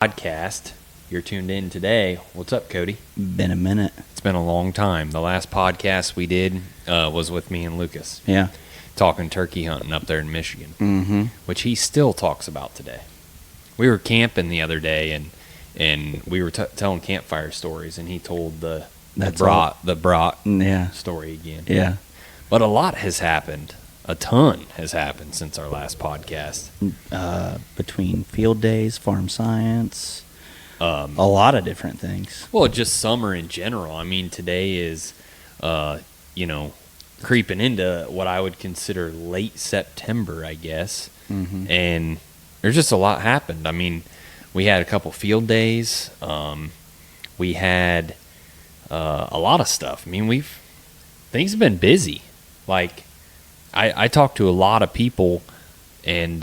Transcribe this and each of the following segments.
podcast. You're tuned in today. What's up, Cody? Been a minute. It's been a long time. The last podcast we did was with me and Lucas. Yeah. Talking turkey hunting up there in Michigan, Mm-hmm. which he still talks about today. We were camping the other day, and we were telling campfire stories, and he told the brat Yeah. story again. Yeah. But a lot has happened. A ton has happened since our last podcast. Between field days, farm science, A lot of different things. Well, just summer in general. I mean, today is, creeping into what I would consider late September, I guess. Mm-hmm. And there's just a lot happened. I mean, we had a couple field days. We had a lot of stuff. I mean, things have been busy. Like, I talked to a lot of people, and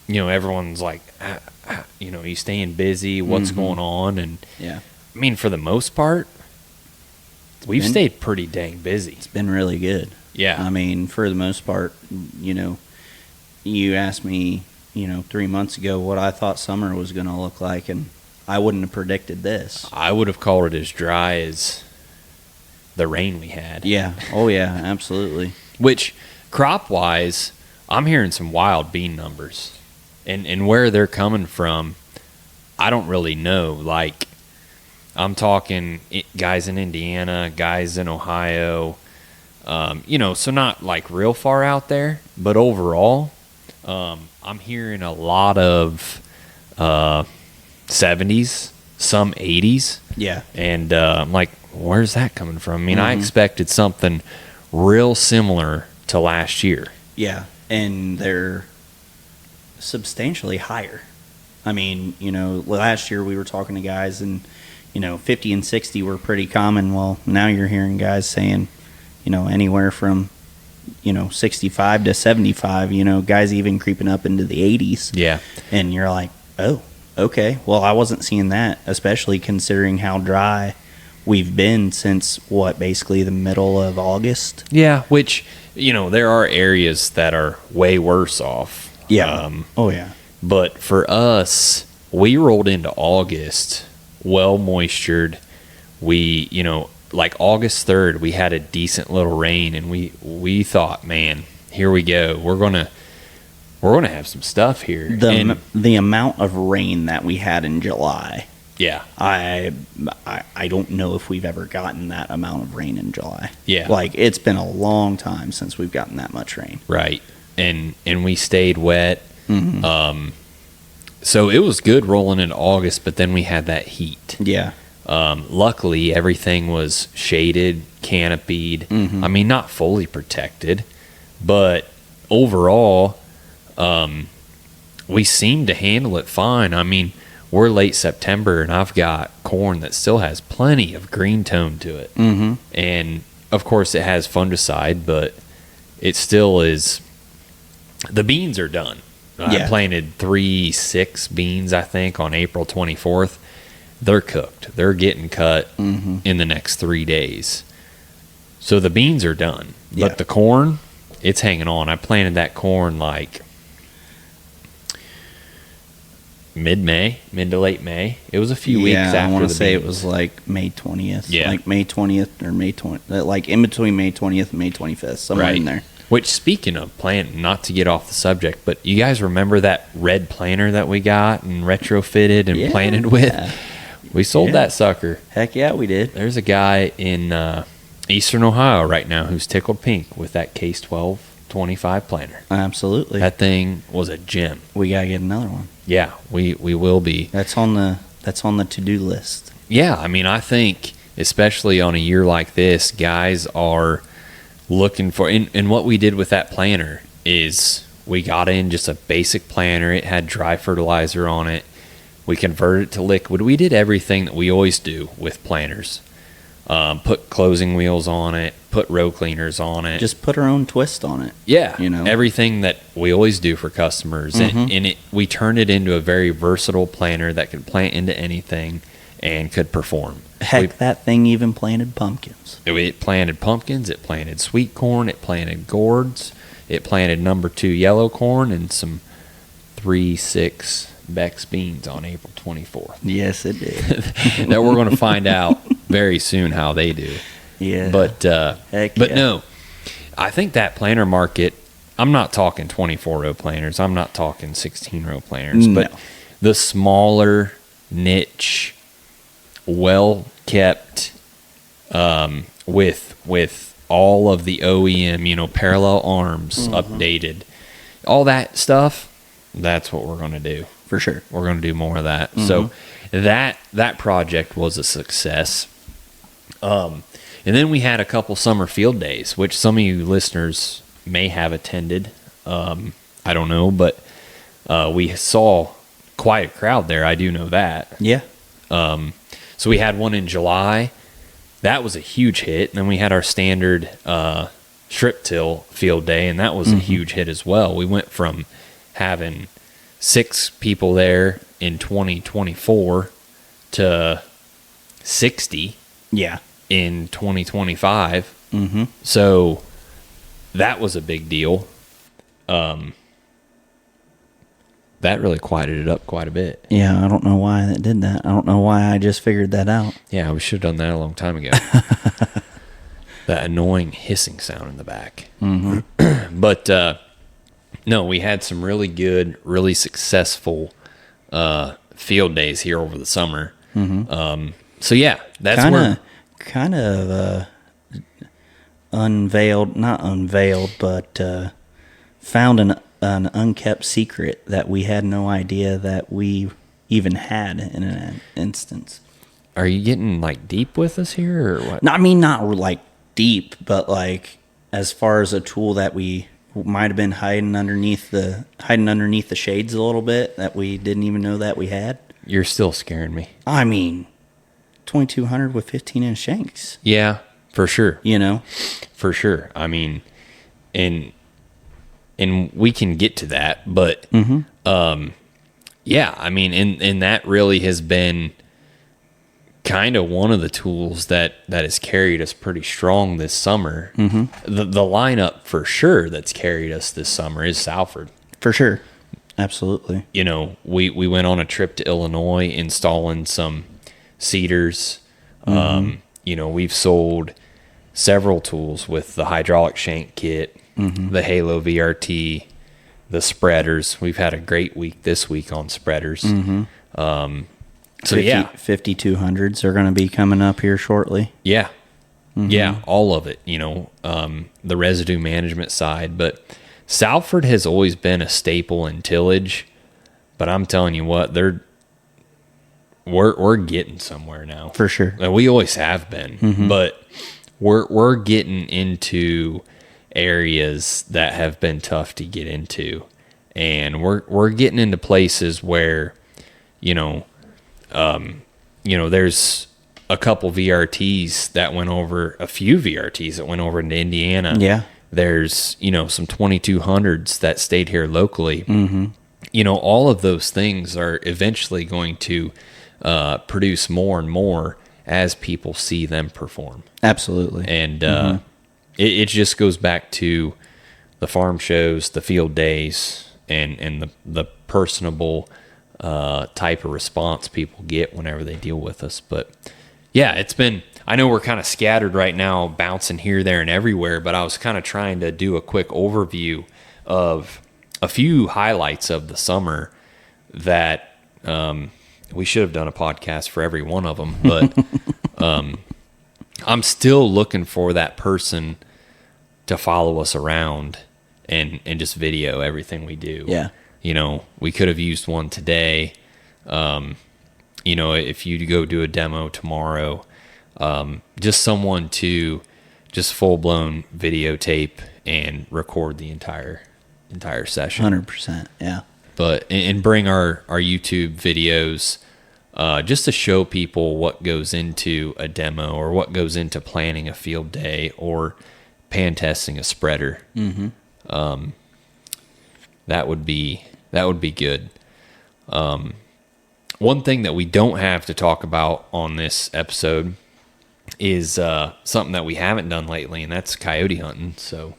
everyone's like, you staying busy? What's Mm-hmm. going on? And Yeah. I mean, for the most part, we've stayed pretty dang busy. It's been really good. Yeah. I mean, for the most part, you asked me, 3 months ago what I thought summer was going to look like, and I wouldn't have predicted this. I would have called it as dry as the rain we had. Yeah. Oh, yeah, absolutely. Which, crop-wise, I'm hearing some wild bean numbers. And where they're coming from, I don't really know. Like, I'm talking guys in Indiana, guys in Ohio, so not like real far out there. But overall, I'm hearing a lot of 70s, some 80s. Yeah. And I'm like, where's that coming from? I mean, I Mhm. expected something real similar to last year. Yeah, and they're substantially higher. I mean, last year we were talking to guys and, 50 and 60 were pretty common. Well, now you're hearing guys saying, anywhere from, 65 to 75, guys even creeping up into the 80s. Yeah. And you're like, oh, okay. Well, I wasn't seeing that, especially considering how dry we've been since, basically the middle of August. Yeah, which, there are areas that are way worse off. Yeah. Oh, yeah. But for us, we rolled into August well moistured. We, like August 3rd, we had a decent little rain, and we thought, man, here we go. We're gonna have some stuff here. The amount of rain that we had in July, Yeah. I don't know if we've ever gotten that amount of rain in July. Yeah. Like, it's been a long time since we've gotten that much rain. Right. And we stayed wet. Mm-hmm. So it was good rolling into August, but then we had that heat. Yeah. Luckily, everything was shaded, canopied. Mhm. I mean, not fully protected, but overall, we seemed to handle it fine. I mean, we're late September, and I've got corn that still has plenty of green tone to it. Mm-hmm. And, of course, it has fungicide, but it still is. The beans are done. I Yeah. planted 3-6 beans, I think, on April 24th. They're cooked. They're getting cut Mm-hmm. in the next 3 days. So the beans are done. Yeah. But the corn, it's hanging on. I planted that corn like mid-May, mid to late May. It was a few weeks after I want the to say it beans. was like May 20th. Yeah. Like May 20th or May 20th. Like in between May 20th and May 25th. Somewhere in there. Which, speaking of planting, not to get off the subject, but you guys remember that red planter that we got and retrofitted and Yeah. planted with? We sold Yeah. that sucker. Heck yeah, we did. There's a guy in eastern Ohio right now who's tickled pink with that Case 1225 planter. Absolutely. That thing was a gem. We got to get another one. Yeah, we will be. That's on the to-do list. Yeah, I mean, I think, especially on a year like this, guys are looking for, and what we did with that planter is we got in just a basic planter. It had dry fertilizer on it. We converted it to liquid. We did everything that we always do with planters. Put closing wheels on it, put row cleaners on it. Just put our own twist on it. Yeah, everything that we always do for customers. Mhm. And we turned it into a very versatile planter that could plant into anything and could perform. Heck, that thing even planted pumpkins. It planted pumpkins, it planted sweet corn, it planted gourds, it planted number 2 yellow corn and some 3-6 Beck's beans on April 24th. Yes, it did. That we're going to find out very soon how they do. Yeah. But Heck but yeah. no, I think that planter market, I'm not talking 24-row planters. I'm not talking 16-row planters. No. But the smaller, niche, well-kept, with all of the OEM, parallel arms updated, all that stuff, that's what we're going to do. For sure. We're going to do more of that. So that project was a success. And then we had a couple summer field days, which some of you listeners may have attended. I don't know, but we saw quite a crowd there. I do know that. Yeah. So we had one in July. That was a huge hit. And then we had our standard strip till field day, and that was a huge hit as well. We went from having 6 people there in 2024 to 60 Yeah. in 2025. Mm-hmm. So that was a big deal. That really quieted it up quite a bit. Yeah, I don't know why that did that. I don't know why I just figured that out. Yeah, we should have done that a long time ago. That annoying hissing sound in the back. Mm-hmm. But no, we had some really good, really successful field days here over the summer. Mm-hmm. So yeah, that's kind of not unveiled, but found an unkept secret that we had no idea that we even had in an instance. Are you getting like deep with us here, or what? No, I mean, not like deep, but like as far as a tool that we might have been hiding underneath the shades a little bit that we didn't even know that we had. You're still scaring me. I mean, 2200 with 15-inch shanks. Yeah, for sure. For sure. I mean, and we can get to that, but yeah, I mean, and that really has been kind of one of the tools that has carried us pretty strong this summer. Mm-hmm. The lineup for sure that's carried us this summer is Salford. For sure. Absolutely. We went on a trip to Illinois installing some cedars. We've sold several tools with the hydraulic shank kit, the Halo VRT, the spreaders. We've had a great week this week on spreaders. So 5200s are going to be coming up here shortly. Yeah. Yeah, all of it, the residue management side. But Salford has always been a staple in tillage, but I'm telling you what, we're getting somewhere now. For sure. And we always have been, but we're getting into areas that have been tough to get into, and we're getting into places where, there's a few VRTs that went over into Indiana. Yeah. There's, some 2200s that stayed here locally. All of those things are eventually going to produce more and more as people see them perform. Absolutely. And it just goes back to the farm shows, the field days, and the personable type of response people get whenever they deal with us. But yeah, I know we're kind of scattered right now, bouncing here, there, and everywhere, but I was kind of trying to do a quick overview of a few highlights of the summer that we should have done a podcast for every one of them, but I'm still looking for that person to follow us around and just video everything we do. Yeah. We could have used one today. If you go do a demo tomorrow, just someone to just full-blown videotape and record the entire session. 100%, yeah. But and bring our YouTube videos just to show people what goes into a demo or what goes into planning a field day or pan testing a spreader. That would be good. One thing that we don't have to talk about on this episode is something that we haven't done lately, and that's coyote hunting. So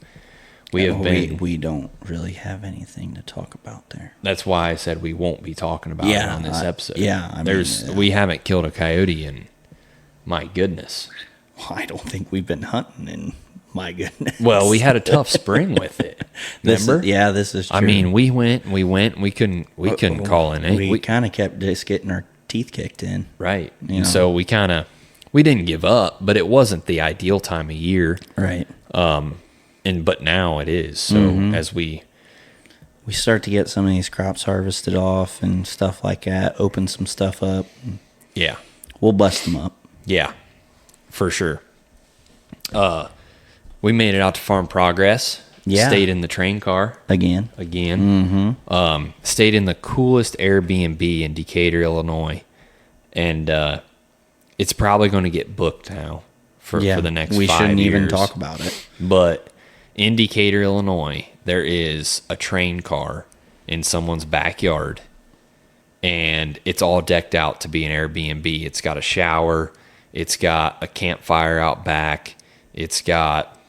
We have been. We don't really have anything to talk about there. That's why I said we won't be talking about it on this episode. We haven't killed a coyote in, my goodness. Well, I don't think we've been hunting in, my goodness. Well, we had a tough spring with it. Remember? This is true. I mean, we couldn't call in. We kind of kept just getting our teeth kicked in. Right. And so we didn't give up, but it wasn't the ideal time of year. Right. But now it is. So as we start to get some of these crops harvested off and stuff like that, open some stuff up. Yeah. We'll bust them up. Yeah, for sure. We made it out to Farm Progress. Yeah. Stayed in the train car. Again. Mm-hmm. Stayed in the coolest Airbnb in Decatur, Illinois. And it's probably going to get booked now for the next 5 years. We shouldn't even talk about it. But in Decatur, Illinois, there is a train car in someone's backyard, and it's all decked out to be an Airbnb. It's got a shower. It's got a campfire out back. It's got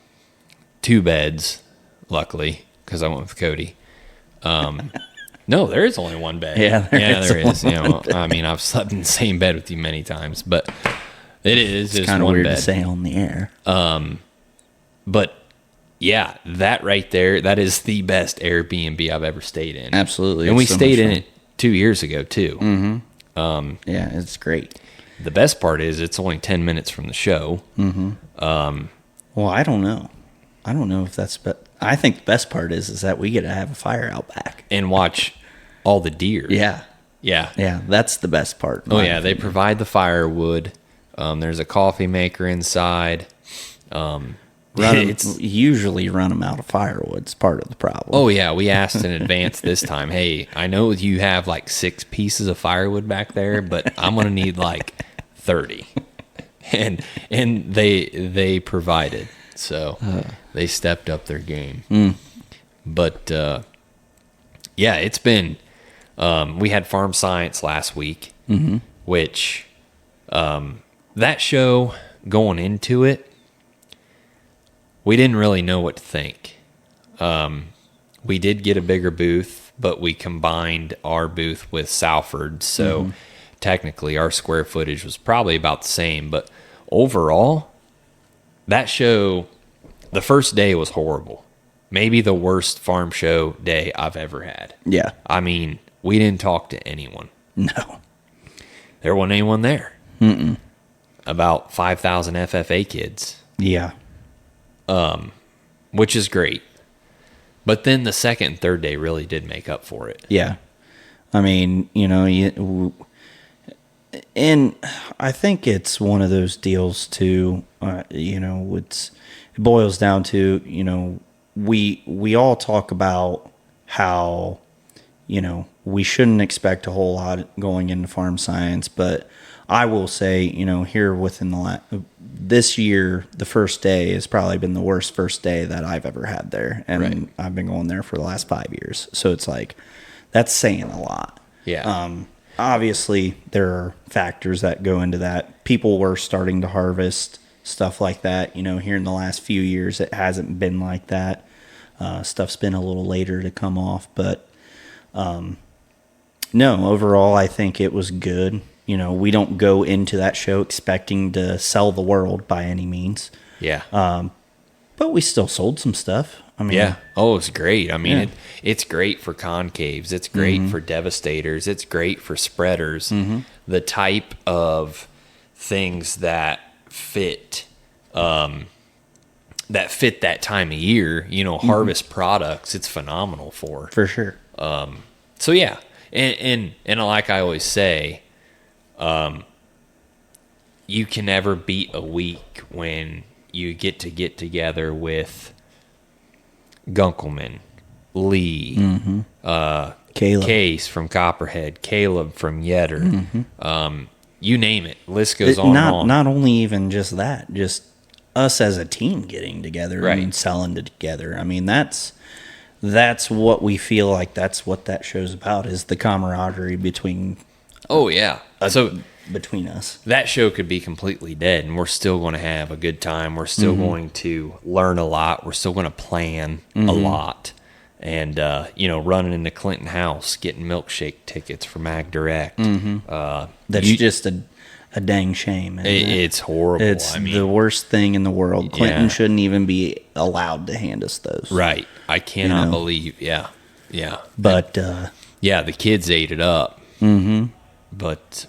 2 beds, luckily, because I went with Cody. No, there is only 1 bed. Yeah, there is. I mean, I've slept in the same bed with you many times, but it's just kind of 1 weird bed. to say on the air. But yeah, that right there, that is the best Airbnb I've ever stayed in. Absolutely. And we stayed in it 2 years ago too. Mm-hmm. Yeah, it's great. The best part is it's only 10 minutes from the show. Mm-hmm. Well, I don't know. I don't know if that's, but I think the best part is that we get to have a fire out back and watch all the deer. Yeah. Yeah. That's the best part. Oh yeah. They provide the firewood. There's a coffee maker inside. Usually run them out of firewood is part of the problem. Oh yeah. We asked in advance this time, hey, I know you have like 6 pieces of firewood back there, but I'm going to need like 30. And they provided. So they stepped up their game. But yeah, it's been we had Farm Science last week, which that show, going into it, we didn't really know what to think. We did get a bigger booth, but we combined our booth with Salford's, so technically our square footage was probably about the same, but overall, that show, the first day was horrible. Maybe the worst farm show day I've ever had. Yeah. I mean, we didn't talk to anyone. No. There wasn't anyone there. About 5,000 FFA kids. Yeah. Which is great. But then the second and third day really did make up for it. Yeah. I mean, and I think it's one of those deals too, it boils down to, we all talk about how, we shouldn't expect a whole lot going into Farm Science, but I will say, here within this year, the first day has probably been the worst first day that I've ever had there. And I've been going there for the last 5 years. So it's like, that's saying a lot. Yeah. Obviously, there are factors that go into that. People were starting to harvest, stuff like that. Here in the last few years, it hasn't been like that. Stuff's been a little later to come off. But no, overall, I think it was good. We don't go into that show expecting to sell the world by any means. Yeah. But we still sold some stuff. I mean, yeah. Oh, it's great. I mean, it's great for concaves. It's great for devastators. It's great for spreaders. The type of things that fit that time of year, harvest products, it's phenomenal for. For sure. So yeah. And like I always say, you can never beat a week when you get together with Gunkelman, Lee, Caleb. Case from Copperhead, Caleb from Yetter, you name it. List goes on and on. Not only even just that, just us as a team getting together and selling together. I mean, that's what we feel like. That's what that show's about, is the camaraderie between. Oh yeah. So between us. That show could be completely dead, and we're still going to have a good time. We're still going to learn a lot. We're still going to plan a lot. And, running into Clinton House, getting milkshake tickets for Mag Direct. That's just a dang shame. It's horrible. It's the worst thing in the world. Clinton shouldn't even be allowed to hand us those. Right. I cannot believe. Yeah. But, the kids ate it up. But,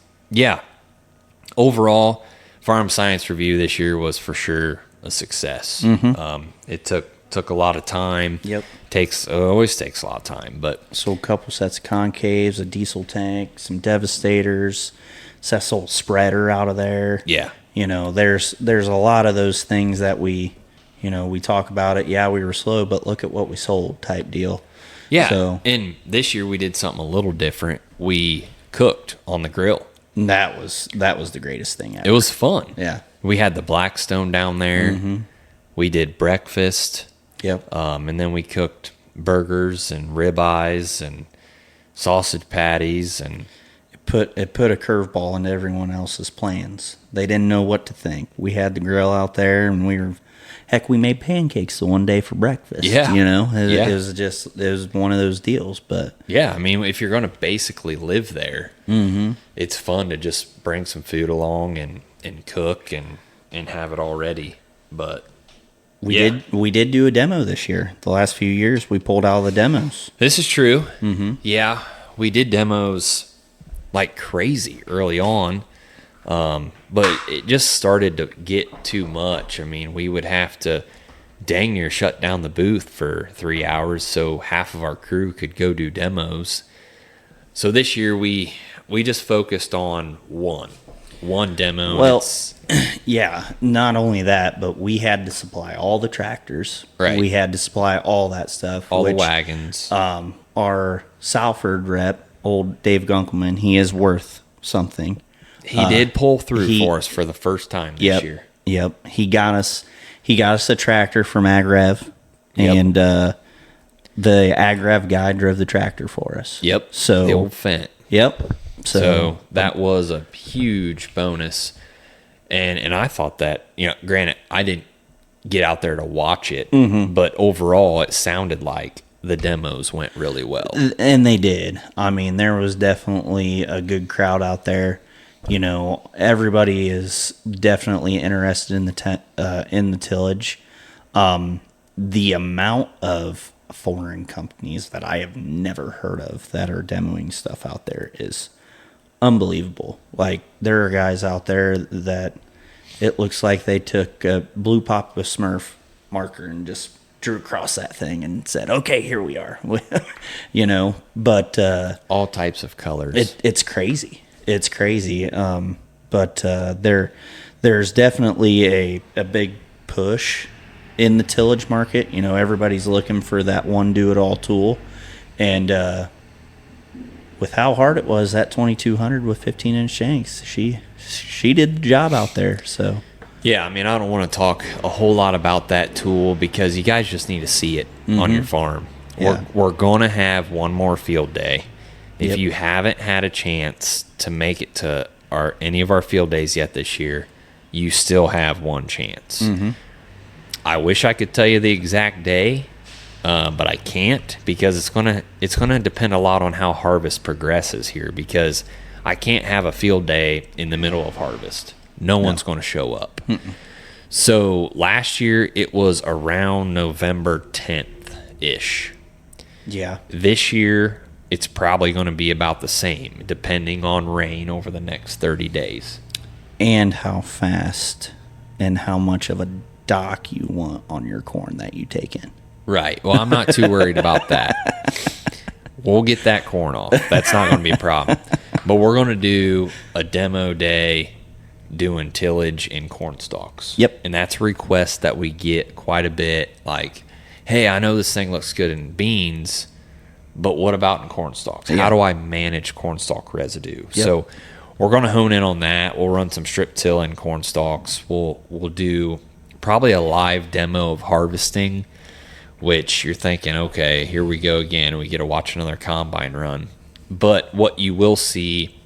overall, Farm Science Review this year was for sure a success. It took a lot of time. Yep. Always takes a lot of time, but so a couple sets of concaves, a diesel tank, some devastators, Cecil spreader out of there. Yeah. There's a lot of those things that we talk about it. Yeah, we were slow, but look at what we sold type deal. Yeah. So, and this year we did something a little different. We cooked on the grill. That was the greatest thing ever. It was fun. Yeah. We had the Blackstone down there. We did breakfast. Yep. And then we cooked burgers and ribeyes and sausage patties, and it put a curveball into everyone else's plans. They didn't know what to think. We had the grill out there, and we made pancakes the one day for breakfast. Yeah. It was one of those deals. But yeah, I mean, if you're going to basically live there, it's fun to just bring some food along and cook and have it all ready. But we did do a demo this year. The last few years, we pulled out of the demos. This is true. Yeah, we did demos like crazy early on, but it just started to get too much. I mean, we would have to dang near shut down the booth for 3 hours so half of our crew could go do demos. So this year we just focused on one demo. Well, yeah, not only that, but we had to supply all the tractors. Right. We had to supply all that stuff. All the wagons. Our Salford rep, old Dave Gunkelman, he is worth something. He did pull through for us for the first time this year. Yep. He got us a tractor from AgRev, and the AgRev guy drove the tractor for us. Yep. So the old Fent. Yep. So that was a huge bonus. And I thought that, granted, I didn't get out there to watch it, but overall it sounded like the demos went really well. And they did. I mean, there was definitely a good crowd out there. Everybody is definitely interested in the tillage. The amount of foreign companies that I have never heard of that are demoing stuff out there is unbelievable. Like, there are guys out there that it looks like they took a blue pop with Smurf marker and just drew across that thing and said, okay, here we are. But all types of colors. It's crazy. It's crazy. But there's definitely a big push in the tillage market. Everybody's looking for that one do-it-all tool. And with how hard it was, that 2200 with 15-inch shanks, she did the job out there. So yeah, I mean, I don't want to talk a whole lot about that tool because you guys just need to see it on your farm. Yeah. We're going to have one more field day. If you haven't had a chance to make it to any of our field days yet this year, you still have one chance. I wish I could tell you the exact day, but I can't because it's gonna depend a lot on how harvest progresses here, because I can't have a field day in the middle of harvest. No one's going to show up. So last year it was around November 10th-ish. Yeah. This year it's probably going to be about the same, depending on rain over the next 30 days. And how fast and how much of a dock you want on your corn that you take in. Right. Well, I'm not too worried about that. We'll get that corn off. That's not going to be a problem. But we're going to do a demo day doing tillage in corn stalks. Yep. And that's a request that we get quite a bit. Like, hey, I know this thing looks good in beans, but what about in corn stalks? Yeah. How do I manage corn stalk residue? Yep. So we're going to hone in on that. We'll run some strip till in corn stalks. We'll do probably a live demo of harvesting, which you're thinking, okay, here we go again. We get to watch another combine run. But what you will see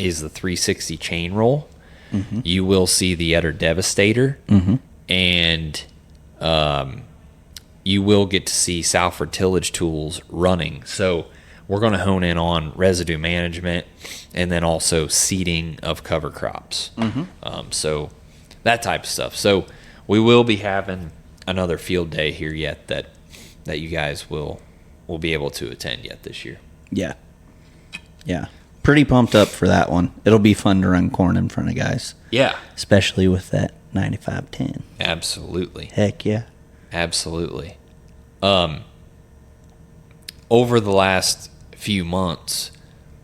is the 360 chain roll. You will see the Utter Devastator, and you will get to see Salford tillage tools running. So we're going to hone in on residue management and then also seeding of cover crops. So that type of stuff. So we will be having another field day here yet that you guys will be able to attend yet this year. Yeah. Pretty pumped up for that one. It'll be fun to run corn in front of guys. Yeah. Especially with that 9510. Absolutely. Heck yeah. Absolutely. Over the last few months,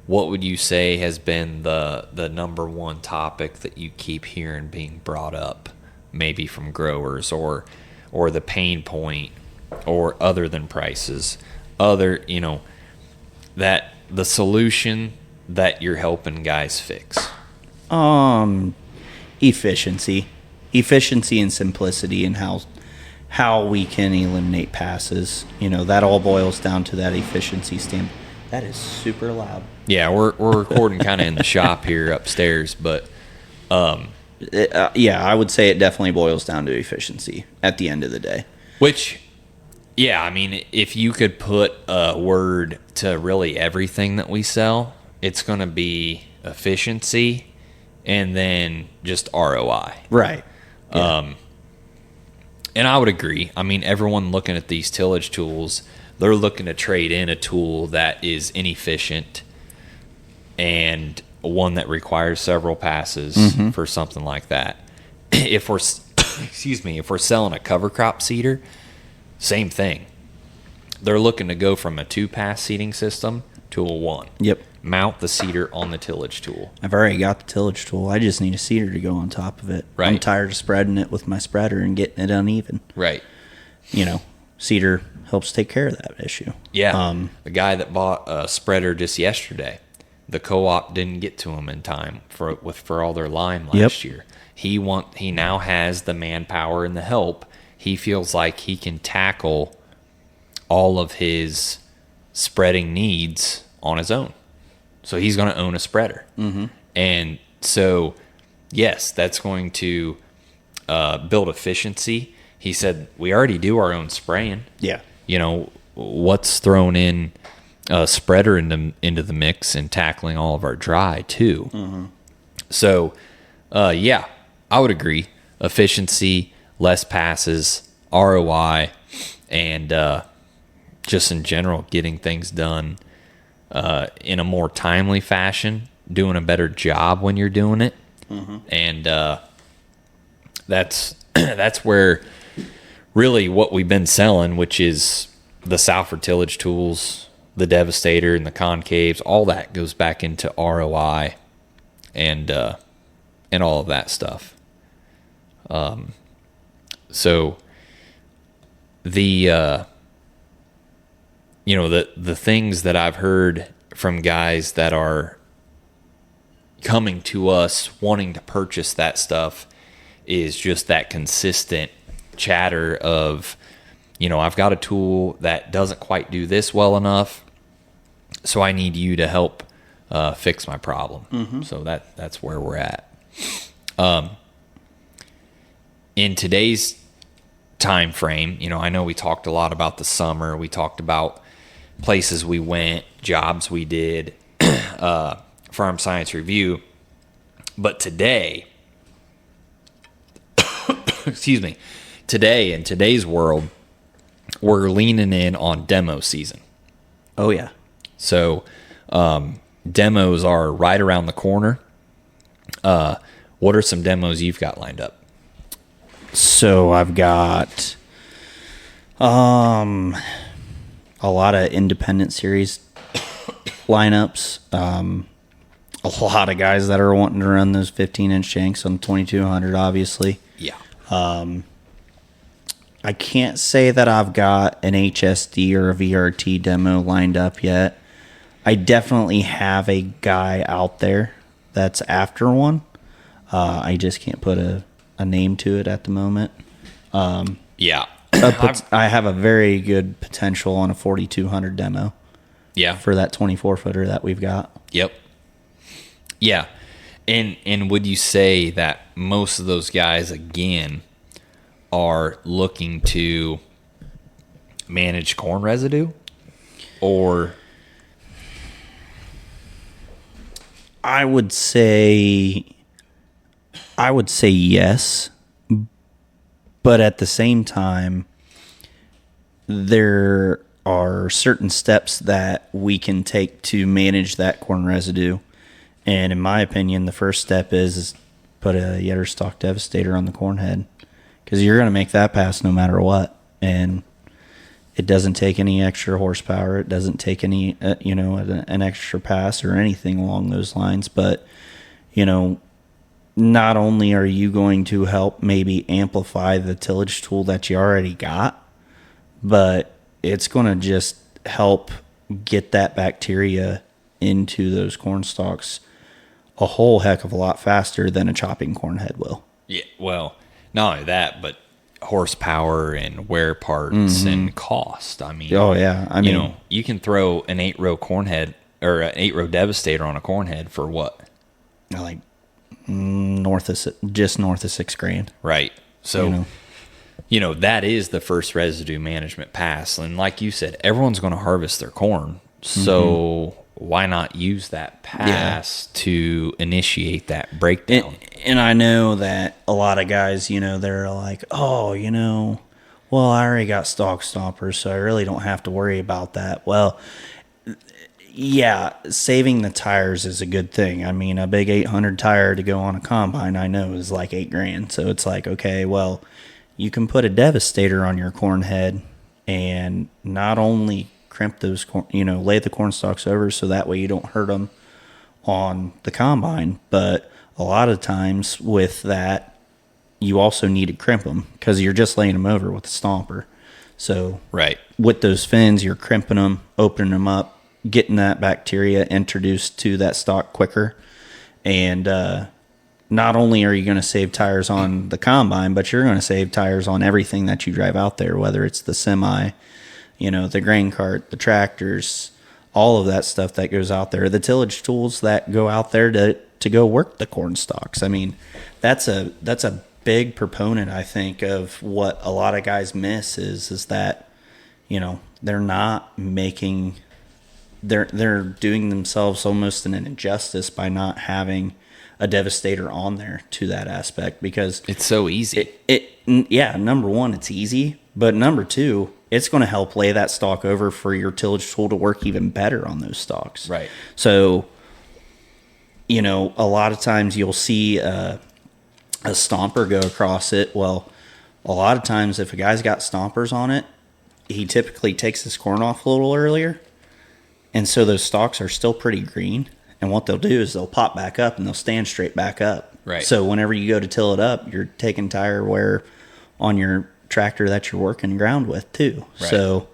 what would you say has been the number one topic that you keep hearing being brought up, maybe from growers or the pain point, or other than prices, that the solution that you're helping guys fix? Efficiency and simplicity, and how we can eliminate passes. That all boils down to that efficiency stamp. That is super loud. Yeah, we're recording kind of in the shop here upstairs, but yeah, I would say it definitely boils down to efficiency at the end of the day. Which, yeah, I mean, if you could put a word to really everything that we sell, it's going to be efficiency and then just ROI. Right. Yeah. And I would agree. I mean, everyone looking at these tillage tools, they're looking to trade in a tool that is inefficient and one that requires several passes for something like that. If we're selling a cover crop seeder, same thing. They're looking to go from a 2-pass seeding system to a 1. Yep. Mount the seeder on the tillage tool. I've already got the tillage tool. I just need a seeder to go on top of it. Right. I'm tired of spreading it with my spreader and getting it uneven. Right. Seeder helps take care of that issue. Yeah. The guy that bought a spreader just yesterday, the co-op didn't get to him in time for all their lime last year. He now has the manpower and the help. He feels like he can tackle all of his spreading needs on his own. So he's going to own a spreader. And so, yes, that's going to build efficiency. He said, we already do our own spraying. Yeah. What's thrown in a spreader into the mix and tackling all of our dry too. So, yeah, I would agree. Efficiency, less passes, ROI, and just in general getting things done in a more timely fashion, doing a better job when you're doing it. And that's where really what we've been selling, which is the Salford tillage tools, the Devastator and the concaves, all that goes back into ROI and all of that stuff. So the the things that I've heard from guys that are coming to us wanting to purchase that stuff is just that consistent chatter of, I've got a tool that doesn't quite do this well enough, so I need you to help fix my problem. So that's where we're at. In today's time frame, I know we talked a lot about the summer. We talked about places we went, jobs we did, Farm Science Review. But today, today in today's world, we're leaning in on demo season. Oh, yeah. So demos are right around the corner. What are some demos you've got lined up? So I've got a lot of independent series lineups. A lot of guys that are wanting to run those 15-inch shanks on 2200, obviously. Yeah. I can't say that I've got an HSD or a VRT demo lined up yet. I definitely have a guy out there that's after one. I just can't put a name to it at the moment. Yeah. I have a very good potential on a 4200 demo. Yeah. For that 24-footer that we've got. Yep. Yeah. And would you say that most of those guys, again, are looking to manage corn residue? Or I would say yes, but at the same time, there are certain steps that we can take to manage that corn residue. And in my opinion, the first step is put a Yetter Stalk Devastator on the corn head, because you're going to make that pass no matter what. And it doesn't take any extra horsepower. It doesn't take any, an extra pass or anything along those lines. But, not only are you going to help maybe amplify the tillage tool that you already got, but it's going to just help get that bacteria into those corn stalks a whole heck of a lot faster than a chopping corn head will. Yeah, well, not only that, but horsepower and wear parts and cost. I mean, Oh yeah, I mean, you can throw an 8-row corn head or an 8-row Devastator on a corn head for what? like north of $6,000, Right. So, that is the first residue management pass. And like you said, everyone's going to harvest their corn. So why not use that pass to initiate that breakdown? And I know that a lot of guys, they're like, oh, well, I already got stalk stompers, so I really don't have to worry about that. Well, yeah, saving the tires is a good thing. I mean, a big 800 tire to go on a combine, I know, is like $8,000. So it's like, okay, well, you can put a Devastator on your corn head and not only crimp those corn, lay the corn stalks over so that way you don't hurt them on the combine. But a lot of times with that, you also need to crimp them because you're just laying them over with a stomper. So Right. with those fins, you're crimping them, opening them up, getting that bacteria introduced to that stalk quicker. And not only are you going to save tires on the combine, but you're going to save tires on everything that you drive out there, whether it's the semi, the grain cart, the tractors, all of that stuff that goes out there, the tillage tools that go out there to go work the corn stalks. I mean, that's a big proponent, I think, of what a lot of guys miss is that, they're not making, they're doing themselves almost an injustice by not having a Devastator on there to that aspect, because It's so easy. number one, it's easy, but number two, it's going to help lay that stalk over for your tillage tool to work even better on those stalks. Right. So, a lot of times you'll see a stomper go across it. Well, a lot of times if a guy's got stompers on it, he typically takes his corn off a little earlier. And so those stalks are still pretty green. And what they'll do is they'll pop back up and they'll stand straight back up. Right. So whenever you go to till it up, you're taking tire wear on your tractor that you're working ground with too. Right. So,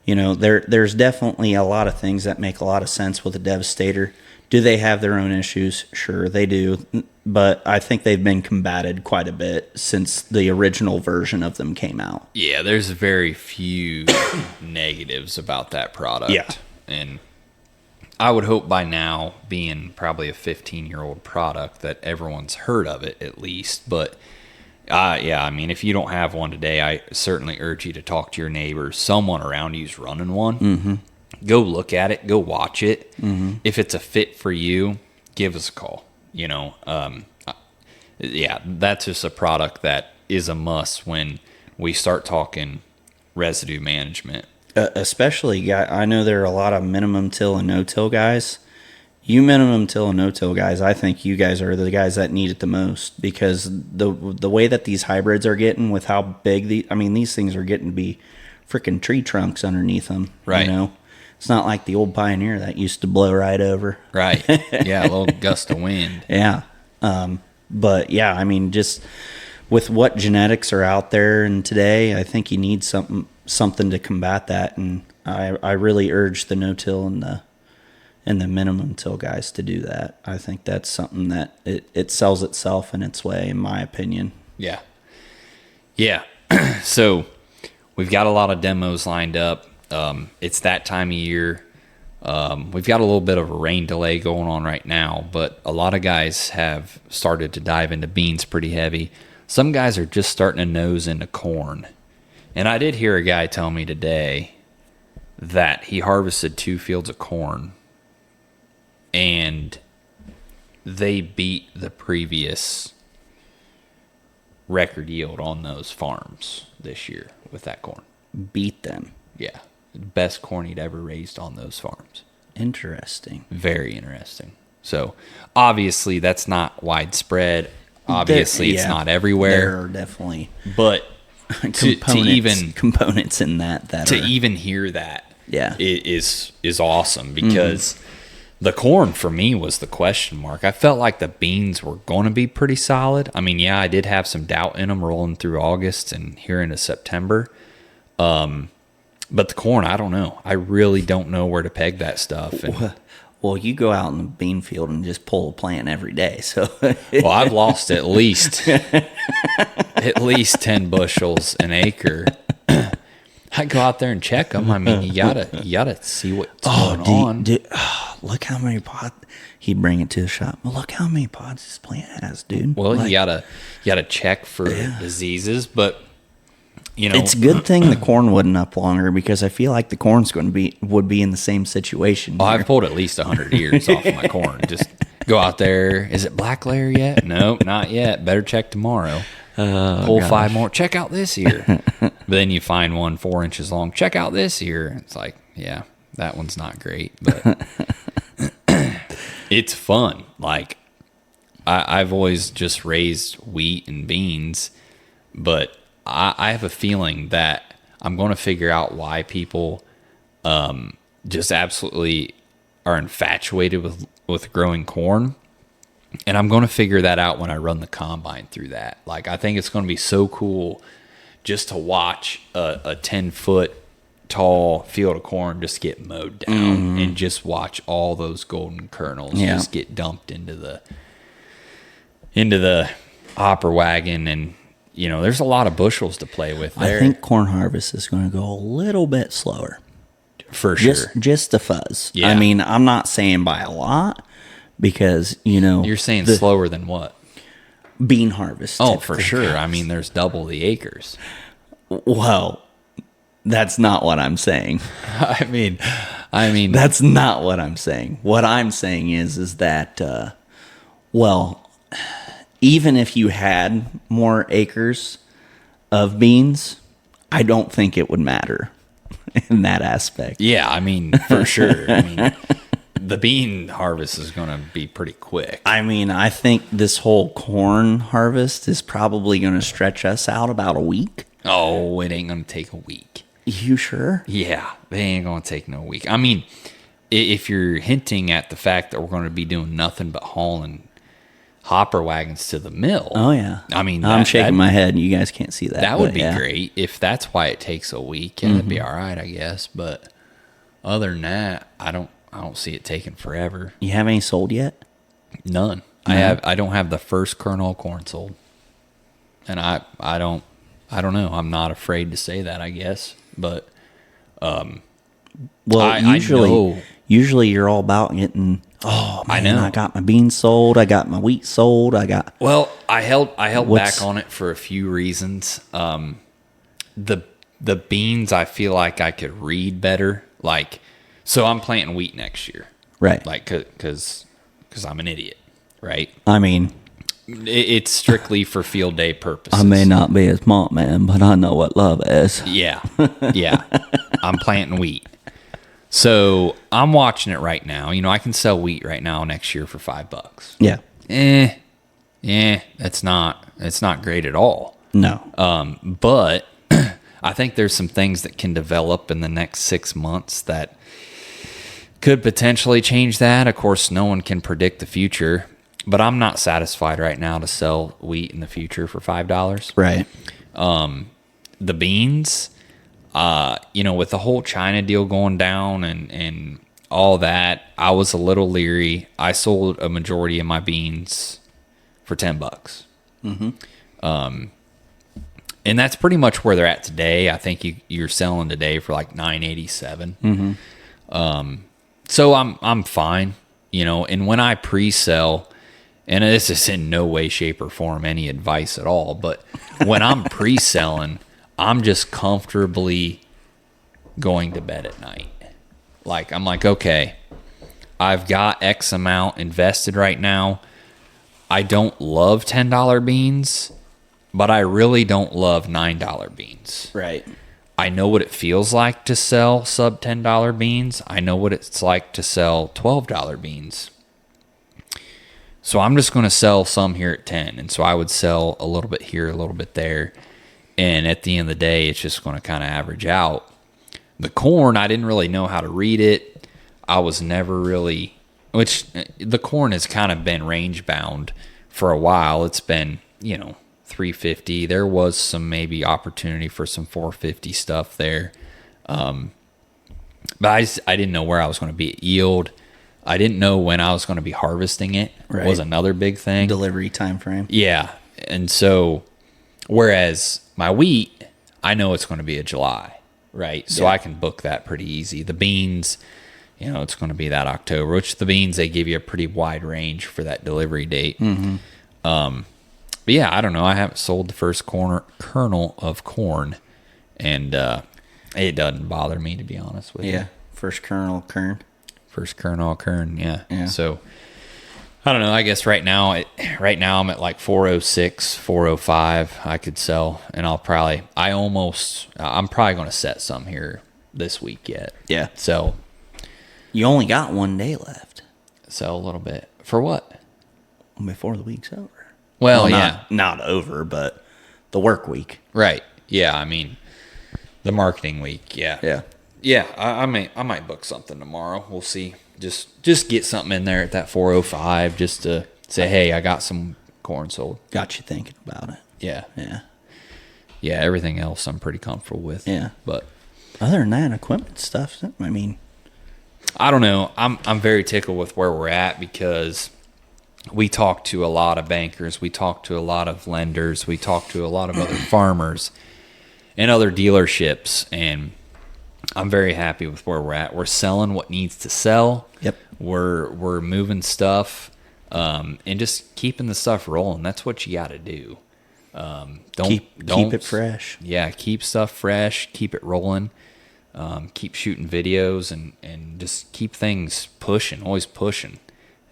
there's definitely a lot of things that make a lot of sense with a Devastator. Do they have their own issues? Sure, they do. But I think they've been combated quite a bit since the original version of them came out. Yeah, there's very few negatives about that product. Yeah. And I would hope by now, being probably a 15-year-old product, that everyone's heard of it at least. But, I mean, if you don't have one today, I certainly urge you to talk to your neighbors. Someone around you's running one. Mm-hmm. Go look at it. Go watch it. Mm-hmm. If it's a fit for you, give us a call. That's just a product that is a must when we start talking residue management. Especially, I know there are a lot of minimum till and no-till guys. You minimum till and no-till guys, I think you guys are the guys that need it the most, because the way that these hybrids are getting with how big these things are getting to be freaking tree trunks underneath them. Right. It's not like the old Pioneer that used to blow right over. Right. Yeah, a little gust of wind. Yeah. But yeah, I mean, just with what genetics are out there and today, I think you need something to combat that. And I really urge the no-till and the minimum till guys to do that. I think that's something that it sells itself in its way, in my opinion. Yeah. Yeah. So we've got a lot of demos lined up. It's that time of year. We've got a little bit of a rain delay going on right now, but a lot of guys have started to dive into beans pretty heavy. Some guys are just starting to nose into corn. And I did hear a guy tell me today that he harvested 2 fields of corn and they beat the previous record yield on those farms this year with that corn. Beat them. Yeah. Best corn he'd ever raised on those farms. Interesting. Very interesting. So, obviously, that's not widespread. Obviously, it's not everywhere. There are definitely but components in that to even hear that is awesome, because the corn for me was the question mark. I felt like the beans were going to be pretty solid. I mean, yeah, I did have some doubt in them rolling through August and here into September. But the corn, I don't know. I really don't know where to peg that stuff. And, well, you go out in the bean field and just pull a plant every day. So, well, I've lost at least 10 bushels an acre. I go out there and check them. I mean, you gotta see what's going on. Look how many pods. He'd bring it to the shop. Well, look how many pods this plant has, dude. Well, you gotta check for diseases, but you know, it's a good thing the corn wasn't up longer, because I feel like the corn's would be in the same situation. Oh, I've pulled at least 100 ears off of my corn. Just go out there. Is it black layer yet? Nope, not yet. Better check tomorrow. Pull 5 more. Check out this ear. But then you find one 4 inches long. Check out this ear. It's like, yeah, that one's not great, but it's fun. Like, I've always just raised wheat and beans, but I have a feeling that I'm going to figure out why people just absolutely are infatuated with growing corn. And I'm going to figure that out when I run the combine through that. Like, I think it's going to be so cool just to watch a 10-foot tall field of corn just get mowed down, and just watch all those golden kernels just get dumped into the hopper wagon. And, you know, there's a lot of bushels to play with there. I think corn harvest is going to go a little bit slower. For sure. Just a fuzz. Yeah. I mean, I'm not saying by a lot, because, you know. You're saying slower than what? Bean harvest. Oh, for sure. I mean, there's double the acres. Well, that's not what I'm saying. I mean, that's not what I'm saying. What I'm saying is that, well, even if you had more acres of beans, I don't think it would matter in that aspect. Yeah, I mean, for sure. I mean, the bean harvest is going to be pretty quick. I mean, I think this whole corn harvest is probably going to stretch us out about a week. Oh, it ain't going to take a week. You sure? Yeah, they ain't going to take no week. I mean, if you're hinting at the fact that we're going to be doing nothing but hauling hopper wagons to the mill. Oh, yeah. I mean, I'm shaking my head. You guys can't see that. That would be great. If that's why it takes a week, it'd be all right, I guess. But other than that, I don't see it taking forever. You have any sold yet? None. No. I don't have the first kernel of corn sold. And I don't know. I'm not afraid to say that, I guess. But usually you're all about getting, oh man, I got my beans sold, I got my wheat sold, Well, I held back on it for a few reasons. The beans, I feel like I could read better. Like, so I'm planting wheat next year. Right. Like, cause I'm an idiot, right? I mean, it's strictly for field day purposes. I may not be a smart man, but I know what love is. Yeah. I'm planting wheat. So I'm watching it right now. You know, I can sell wheat right now next year for $5. Yeah. It's not great at all. No. But I think there's some things that can develop in the next 6 months that could potentially change that. Of course, no one can predict the future, but I'm not satisfied right now to sell wheat in the future for $5. Right. The beans, you know, with the whole China deal going down and all that, I was a little leery. I sold a majority of my beans for $10. Mm-hmm. And that's pretty much where they're at today. I think you're selling today for like $9.87. Mm-hmm. So I'm fine, and when I pre-sell, and this is in no way, shape, or form any advice at all, but when I'm pre-selling, I'm just comfortably going to bed at night. Like, I'm like, okay, I've got X amount invested right now. I don't love $10 beans, but I really don't love $9 beans. Right. I know what it feels like to sell sub $10 beans. I know what it's like to sell $12 beans. So I'm just going to sell some here at 10. And so I would sell a little bit here, a little bit there. And at the end of the day, it's just going to kind of average out. The corn, I didn't really know how to read it. I was never really, which the corn has kind of been range bound for a while. It's been, 350. There was some maybe opportunity for some 450 stuff there. But I didn't know where I was going to be at yield. I didn't know when I was going to be harvesting it. Right. Was another big thing. Delivery time frame. Yeah. And so, whereas my wheat, I know it's going to be a July, right? So I can book that pretty easy. The beans, it's going to be that October, which the beans, they give you a pretty wide range for that delivery date. Mm-hmm. But yeah, I don't know. I haven't sold the first kernel of corn, and it doesn't bother me, to be honest with you. Yeah, first kernel kern. First kernel kern, yeah. So I don't know. I guess right now I'm at like 406, 405. I could sell, and I'm probably going to set some here this week yet. Yeah. So you only got 1 day left. Sell a little bit for what? Before the week's over. Well, yeah, not over, but the work week. Right. Yeah. I mean, the marketing week. Yeah. Yeah. Yeah. I might book something tomorrow. We'll see. Just get something in there at that 405 just to say, hey, I got some corn sold. Got you thinking about it. Yeah. Yeah. Yeah. Everything else I'm pretty comfortable with. Yeah. But other than that, equipment stuff, I mean, I don't know. I'm very tickled with where we're at because we talk to a lot of bankers. We talk to a lot of lenders. We talk to a lot of other farmers and other dealerships. And I'm very happy with where we're at. We're selling what needs to sell. Yep. We're moving stuff and just keeping the stuff rolling. That's what you got to do. Don't keep it fresh. Yeah, keep stuff fresh. Keep it rolling. Keep shooting videos and just keep things pushing, always pushing.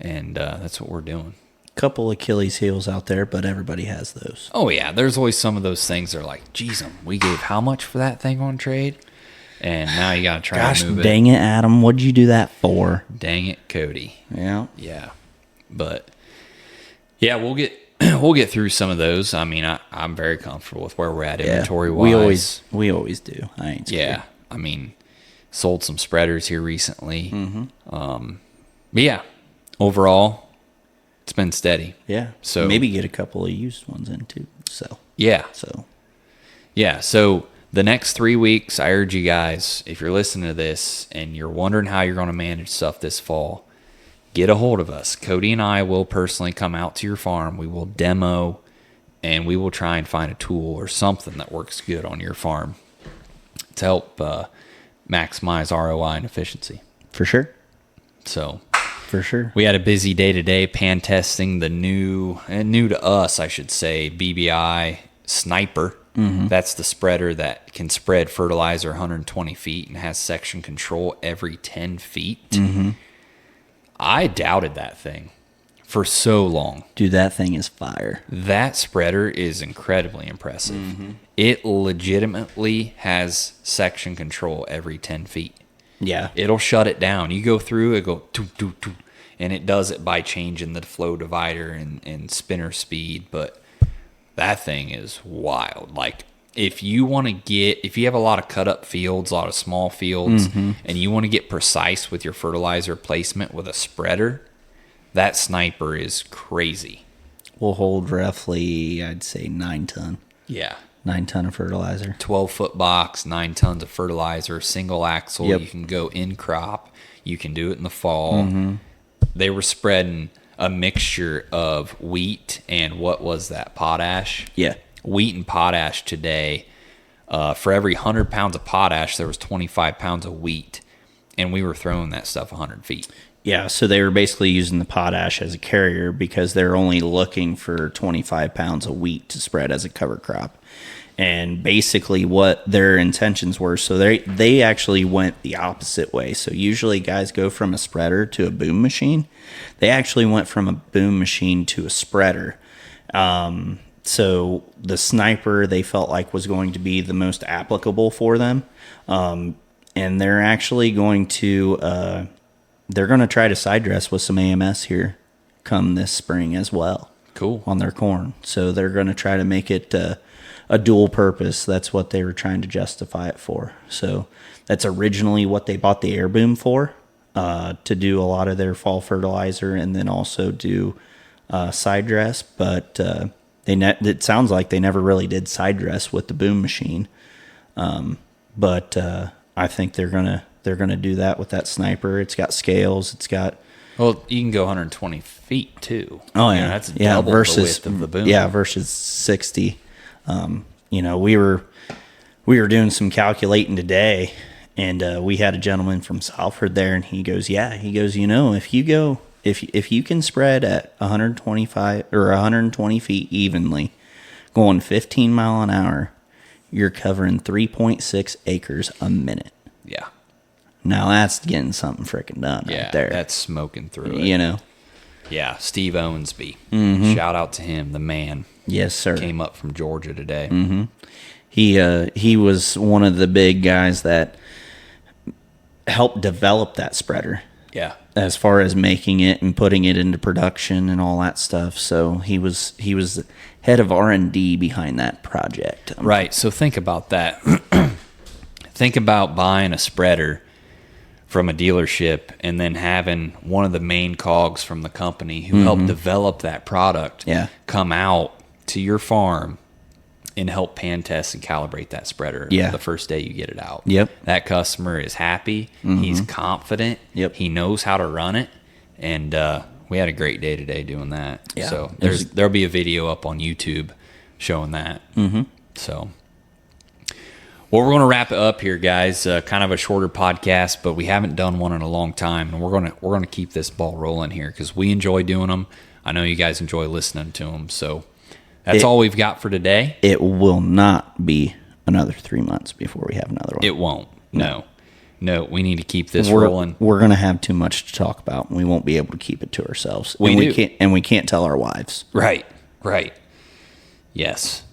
And that's what we're doing. Couple Achilles heels out there, but everybody has those. Oh, yeah. There's always some of those things that are like, geez, we gave how much for that thing on trade? And now you got to try to move it. Dang it, Adam. What'd you do that for? Dang it, Cody. Yeah. Yeah. But, yeah, we'll get through some of those. I mean, I'm very comfortable with where we're at inventory-wise. We always do. I ain't scared. Yeah. I mean, sold some spreaders here recently. Mm-hmm. But, yeah, overall, it's been steady. Yeah. So maybe get a couple of used ones in, too. Yeah. So the next 3 weeks, I urge you guys, if you're listening to this and you're wondering how you're going to manage stuff this fall, get a hold of us. Cody and I will personally come out to your farm. We will demo, and we will try and find a tool or something that works good on your farm to help maximize ROI and efficiency. For sure. So, for sure. We had a busy day today pan testing the new to us, I should say, BBI Sniper. Mm-hmm. That's the spreader that can spread fertilizer 120 feet and has section control every 10 feet. Mm-hmm. I doubted that thing for so long. Dude, that thing is fire. That spreader is incredibly impressive. Mm-hmm. It legitimately has section control every 10 feet. Yeah. It'll shut it down. You go through, it go doo, doo, doo, and it does it by changing the flow divider and spinner speed, but that thing is wild. Like, if you have a lot of cut up fields, a lot of small fields, mm-hmm. and you want to get precise with your fertilizer placement with a spreader, that Sniper is crazy. Will hold roughly, I'd say, 9 ton. Yeah. 9 ton of fertilizer. 12-foot box, 9 tons of fertilizer, single axle. Yep. You can go in crop. You can do it in the fall. Mm-hmm. They were spreading a mixture of wheat and what was that, potash? Yeah. Wheat and potash today. For every 100 pounds of potash, there was 25 pounds of wheat. and we were throwing that stuff 100 feet. Yeah, so they were basically using the potash as a carrier because they're only looking for 25 pounds of wheat to spread as a cover crop. And basically what their intentions were, so they actually went the opposite way. So usually guys go from a spreader to a boom machine. They actually went from a boom machine to a spreader. So the sniper they felt like was going to be the most applicable for them. And they're actually going to they're going to try to side dress with some AMS here come this spring as well. Cool. On their corn. So they're going to try to make it a dual purpose. That's what they were trying to justify it for. So that's originally what they bought the air boom for, to do a lot of their fall fertilizer and then also do side dress. But it sounds like they never really did side dress with the boom machine. But I think they're gonna do that with that sniper. It's got scales. It's got. Well, you can go 120 feet too. Oh yeah, that's double the width of the boom. Yeah, versus 60. We were doing some calculating today, and we had a gentleman from Salford there, and he goes, if you can spread at 125 or 120 feet evenly, going 15 mile an hour, you're covering 3.6 acres a minute. Yeah. Now that's getting something freaking done right there. That's smoking through it. Yeah, Steve Owensby. Mm-hmm. Shout out to him, the man. Yes, sir. Came up from Georgia today. Mm-hmm. He was one of the big guys that helped develop that spreader. Yeah. As far as making it and putting it into production and all that stuff. So he was head of R&D behind that project. Right. So think about that. Think about buying a spreader from a dealership and then having one of the main cogs from the company who helped develop that product come out to your farm and help pan test and calibrate that spreader the first day you get it out. Yep. That customer is happy. He's confident. Yep. He knows how to run it. And we had a great day today doing that. Yeah. So there'll be a video up on YouTube showing that. Mm-hmm. So... Well, we're going to wrap it up here, guys. Kind of a shorter podcast, but we haven't done one in a long time, and we're going to keep this ball rolling here because we enjoy doing them. I know you guys enjoy listening to them, so that's all we've got for today. It will not be another 3 months before we have another one. It won't. No. We need to keep this rolling. We're going to have too much to talk about, and we won't be able to keep it to ourselves. We can't tell our wives. Right. Yes.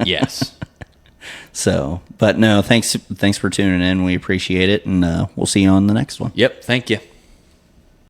Yes. So, but no, thanks for tuning in. We appreciate it, and we'll see you on the next one. Yep. Thank you.